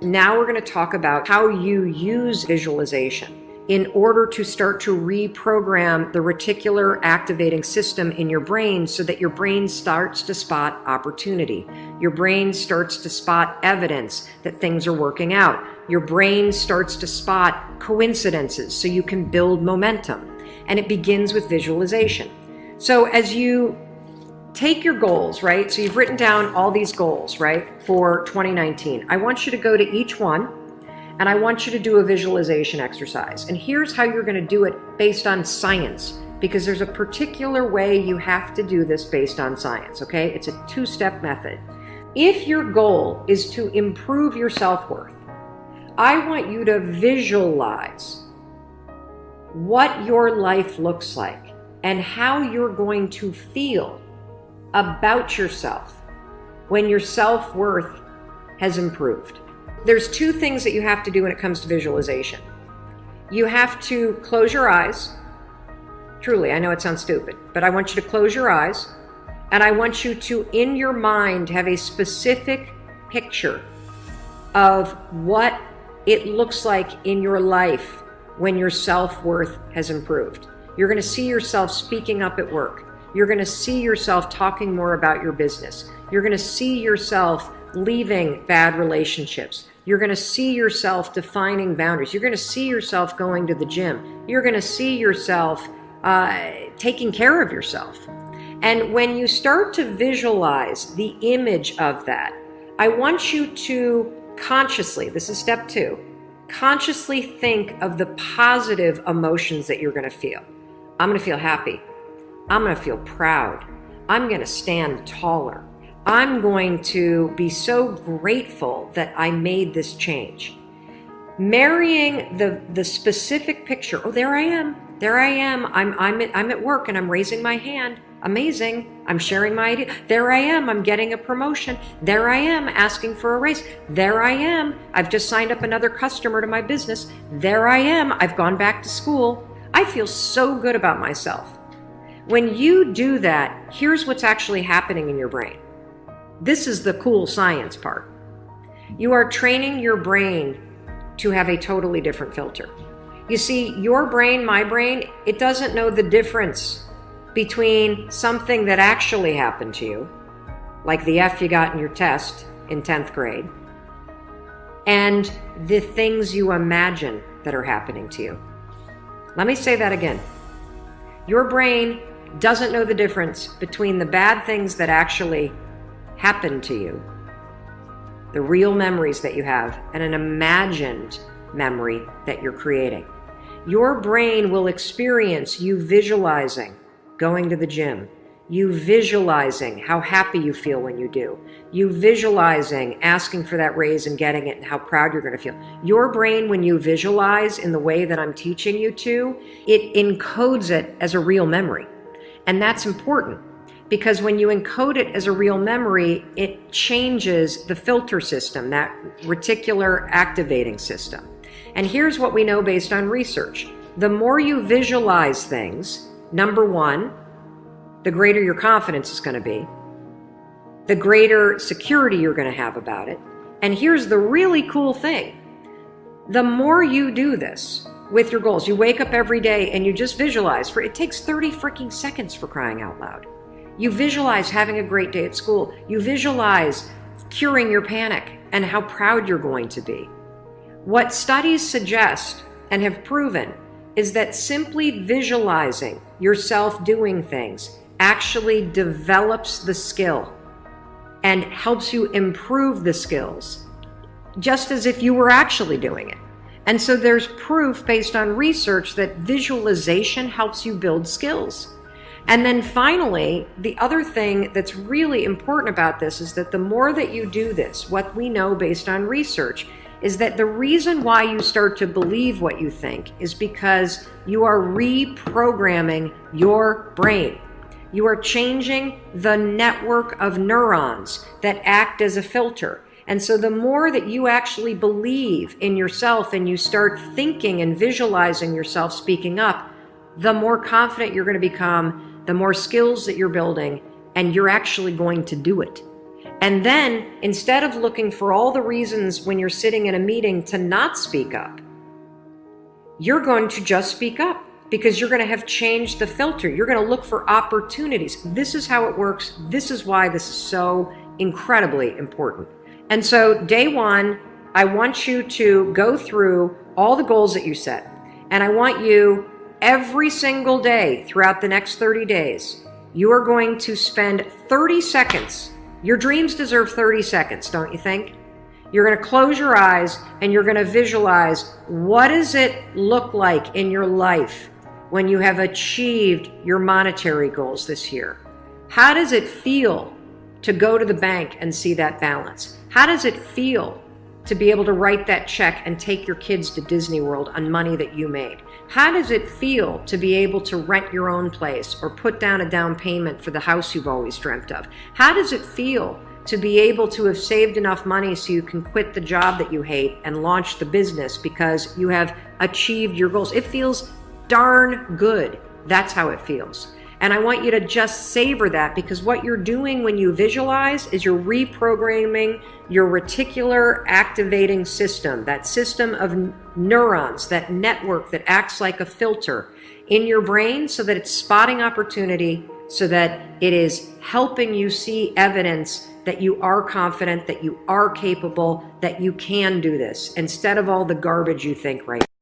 Now we're going to talk about how you use visualization in order to start to reprogram the reticular activating system in your brain so that your brain starts to spot opportunity. Your brain starts to spot evidence that things are working out. Your brain starts to spot coincidences so you can build momentum. And it begins with visualization. So as you take your goals, right? So you've written down all these goals, right? For 2019. I want you to go to each one and I want you to do a visualization exercise. And here's how you're going to do it based on science, because there's a particular way you have to do this based on science, okay? It's a two-step method. If your goal is to improve your self-worth, I want you to visualize what your life looks like and how you're going to feel about yourself when your self-worth has improved. There's two things that you have to do when it comes to visualization. You have to close your eyes. Truly, I know it sounds stupid, but I want you to close your eyes and I want you to, in your mind, have a specific picture of what it looks like in your life when your self-worth has improved. You're going to see yourself speaking up at work. You're going to see yourself talking more about your business. You're going to see yourself leaving bad relationships. You're going to see yourself defining boundaries. You're going to see yourself going to the gym. You're going to see yourself taking care of yourself. And when you start to visualize the image of that, I want you to consciously, this is step 2, consciously think of the positive emotions that you're going to feel. I'm going to feel happy. I'm going to feel proud. I'm going to stand taller. I'm going to be so grateful that I made this change. Marrying the specific picture. Oh, there I am. There I am. I'm at work and I'm raising my hand. Amazing. I'm sharing my idea. There I am. I'm getting a promotion. There I am asking for a raise. There I am. I've just signed up another customer to my business. There I am. I've gone back to school. I feel so good about myself. When you do that, here's what's actually happening in your brain. This is the cool science part. You are training your brain to have a totally different filter. You see, your brain, my brain, it doesn't know the difference between something that actually happened to you, like the F you got in your test in 10th grade, and the things you imagine that are happening to you. Let me say that again. Your brain doesn't know the difference between the bad things that actually happened to you, the real memories that you have, and an imagined memory that you're creating. Your brain will experience you visualizing going to the gym, you visualizing how happy you feel when you do, you visualizing asking for that raise and getting it and how proud you're going to feel. Your brain, when you visualize in the way that I'm teaching you to, it encodes it as a real memory. And that's important because when you encode it as a real memory, it changes the filter system, that reticular activating system. And here's what we know based on research. The more you visualize things, number one, the greater your confidence is going to be, the greater security you're going to have about it. And here's the really cool thing. The more you do this with your goals, you wake up every day and you just visualize, it takes 30 freaking seconds for crying out loud. You visualize having a great day at school. You visualize curing your panic and how proud you're going to be. What studies suggest and have proven is that simply visualizing yourself doing things actually develops the skill and helps you improve the skills, just as if you were actually doing it. And so there's proof based on research that visualization helps you build skills. And then finally, the other thing that's really important about this is that the more that you do this, what we know based on research is that the reason why you start to believe what you think is because you are reprogramming your brain. You are changing the network of neurons that act as a filter. And so the more that you actually believe in yourself and you start thinking and visualizing yourself speaking up, the more confident you're going to become, the more skills that you're building, and you're actually going to do it. And then instead of looking for all the reasons when you're sitting in a meeting to not speak up, you're going to just speak up because you're going to have changed the filter. You're going to look for opportunities. This is how it works. This is why this is so incredibly important. And so day one, I want you to go through all the goals that you set. And I want you every single day throughout the next 30 days, you are going to spend 30 seconds. Your dreams deserve 30 seconds, don't you think? You're going to close your eyes and you're going to visualize, what does it look like in your life when you have achieved your monetary goals this year? How does it feel to go to the bank and see that balance? How does it feel to be able to write that check and take your kids to Disney World on money that you made? How does it feel to be able to rent your own place or put down a down payment for the house you've always dreamt of? How does it feel to be able to have saved enough money so you can quit the job that you hate and launch the business because you have achieved your goals? It feels darn good. That's how it feels. And I want you to just savor that, because what you're doing when you visualize is you're reprogramming your reticular activating system, that system of neurons, that network that acts like a filter in your brain, so that it's spotting opportunity, so that it is helping you see evidence that you are confident, that you are capable, that you can do this, instead of all the garbage you think right now.